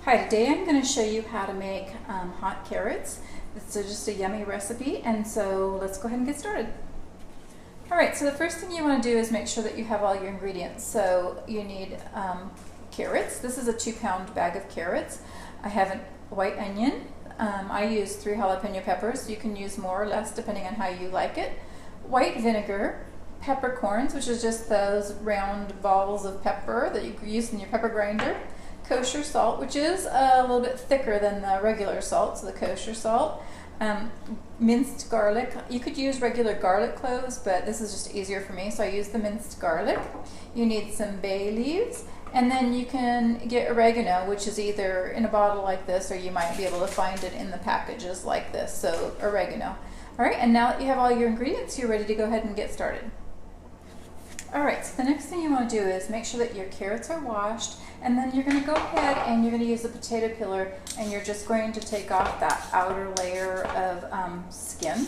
Hi, today I'm going to show you how to make hot carrots. It's just a yummy recipe, and so let's go ahead and get started. Alright, so the first thing you want to do is make sure that you have all your ingredients. So you need carrots. This is a 2-pound bag of carrots. I have a white onion. I use 3 jalapeno peppers. You can use more or less depending on how you like it. White vinegar, peppercorns, which is just those round balls of pepper that you use in your pepper grinder. Kosher salt, which is a little bit thicker than the regular salt, so the kosher salt. Minced garlic. You could use regular garlic cloves, but this is just easier for me, so I use the minced garlic. You need some bay leaves, and then you can get oregano, which is either in a bottle like this, or you might be able to find it in the packages like this, so oregano. Alright, and now that you have all your ingredients, you're ready to go ahead and get started. Alright, so the next thing you want to do is make sure that your carrots are washed, and then you're going to go ahead and you're going to use a potato peeler, and you're just going to take off that outer layer of skin.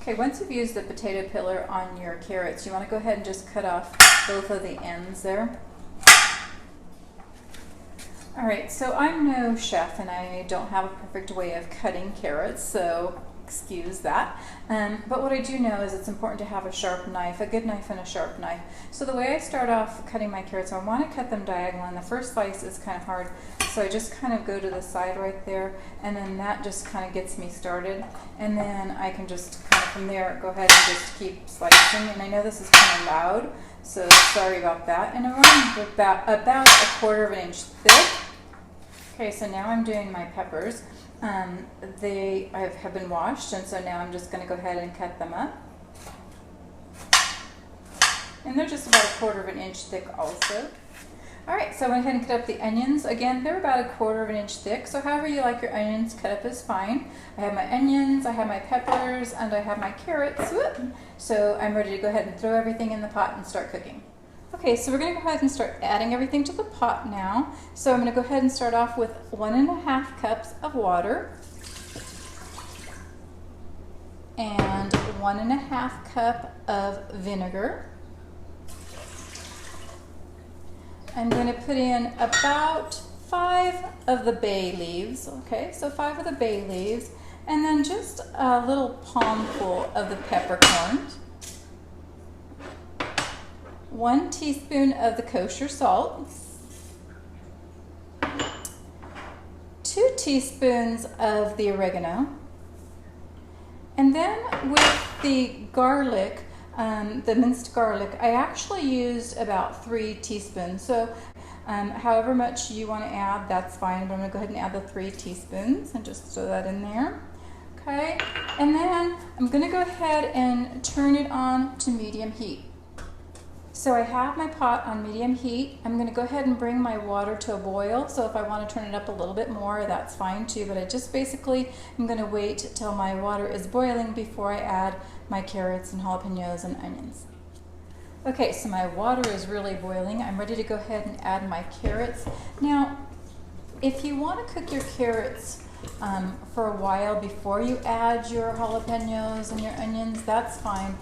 Okay, once you've used the potato peeler on your carrots, you want to go ahead and just cut off both of the ends there. Alright, so I'm no chef and I don't have a perfect way of cutting carrots, so excuse that. But what I do know is it's important to have a sharp knife, a good knife and a sharp knife. So the way I start off cutting my carrots, I want to cut them diagonal, and the first slice is kind of hard. So I just kind of go to the side right there, and then that just kind of gets me started. And then I can just kind of from there go ahead and just keep slicing. And I know this is kind of loud, so sorry about that. And I'm about 1/4 of an inch thick. Okay, so now I'm doing my peppers. They have been washed, and so now I'm just going to go ahead and cut them up. And they're just about 1/4 of an inch thick also. Alright, so I went ahead and cut up the onions. Again, they're about 1/4 of an inch thick, so however you like your onions cut up is fine. I have my onions, I have my peppers, and I have my carrots. So I'm ready to go ahead and throw everything in the pot and start cooking. Okay, so we're going to go ahead and start adding everything to the pot now. So I'm going to go ahead and start off with 1½ cups of water and 1½ cup of vinegar. I'm going to put in about 5 of the bay leaves. Okay, so 5 of the bay leaves, and then just a little palmful of the peppercorns. 1 teaspoon of the kosher salt, 2 teaspoons of the oregano, and then with the garlic, the minced garlic, I actually used about 3 teaspoons. So however much you want to add, that's fine, but I'm going to go ahead and add the 3 teaspoons and just throw that in there. Okay, and then I'm going to go ahead and turn it on to medium heat. So I have my pot on medium heat. I'm going to go ahead and bring my water to a boil. So if I want to turn it up a little bit more, that's fine too. But I just basically am going to wait till my water is boiling before I add my carrots and jalapenos and onions. Okay, so my water is really boiling. I'm ready to go ahead and add my carrots. Now, if you want to cook your carrots for a while before you add your jalapenos and your onions, that's fine.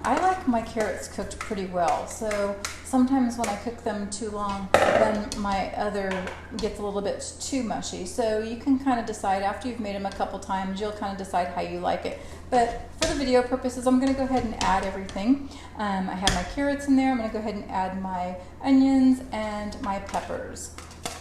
I like my carrots cooked pretty well, so sometimes when I cook them too long, then my other gets a little bit too mushy. So you can kind of decide after you've made them a couple times, you'll kind of decide how you like it. But for the video purposes, I'm going to go ahead and add everything. I have my carrots in there. I'm going to go ahead and add my onions and my peppers.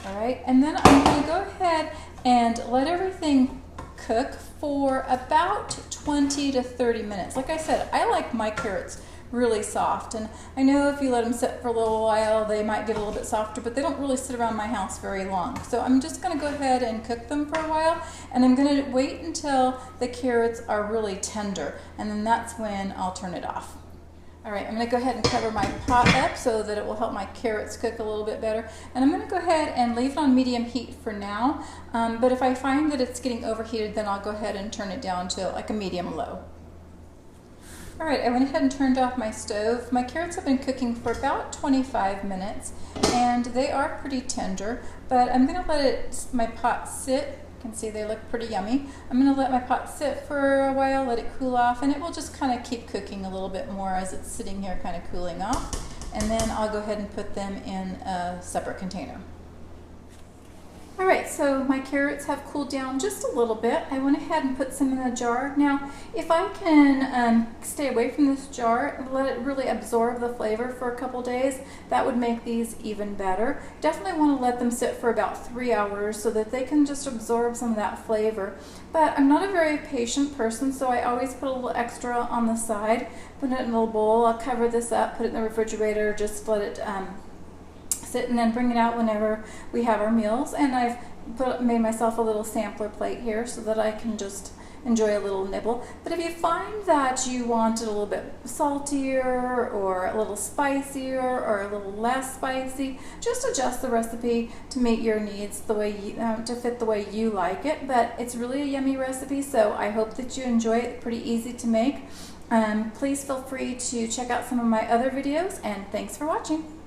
All right, and then I'm going to go ahead and let everything cook for about 20 to 30 minutes. Like I said, I like my carrots really soft, and I know if you let them sit for a little while, they might get a little bit softer, but they don't really sit around my house very long. So I'm just going to go ahead and cook them for a while, and I'm going to wait until the carrots are really tender, and then that's when I'll turn it off. Alright, I'm going to go ahead and cover my pot up so that it will help my carrots cook a little bit better. And I'm going to go ahead and leave it on medium heat for now. But if I find that it's getting overheated, then I'll go ahead and turn it down to like a medium-low. Alright, I went ahead and turned off my stove. My carrots have been cooking for about 25 minutes, and they are pretty tender. But I'm going to let my pot sit. You can see they look pretty yummy. I'm going to let my pot sit for a while, let it cool off, and it will just kind of keep cooking a little bit more as it's sitting here kind of cooling off. and then I'll go ahead and put them in a separate container. All right, so my carrots have cooled down just a little bit. I went ahead and put some in a jar. Now, if I can stay away from this jar and let it really absorb the flavor for a couple days, that would make these even better. Definitely want to let them sit for about 3 hours so that they can just absorb some of that flavor. But I'm not a very patient person, so I always put a little extra on the side, put it in a little bowl. I'll cover this up, put it in the refrigerator, just let it sit, and then bring it out whenever we have our meals. And I've made myself a little sampler plate here so that I can just enjoy a little nibble. But if you find that you want it a little bit saltier or a little spicier or a little less spicy, just adjust the recipe to meet your needs, the way you, to fit the way you like it. But it's really a yummy recipe, so I hope that you enjoy it. Pretty easy to make. Please feel free to check out some of my other videos, and thanks for watching.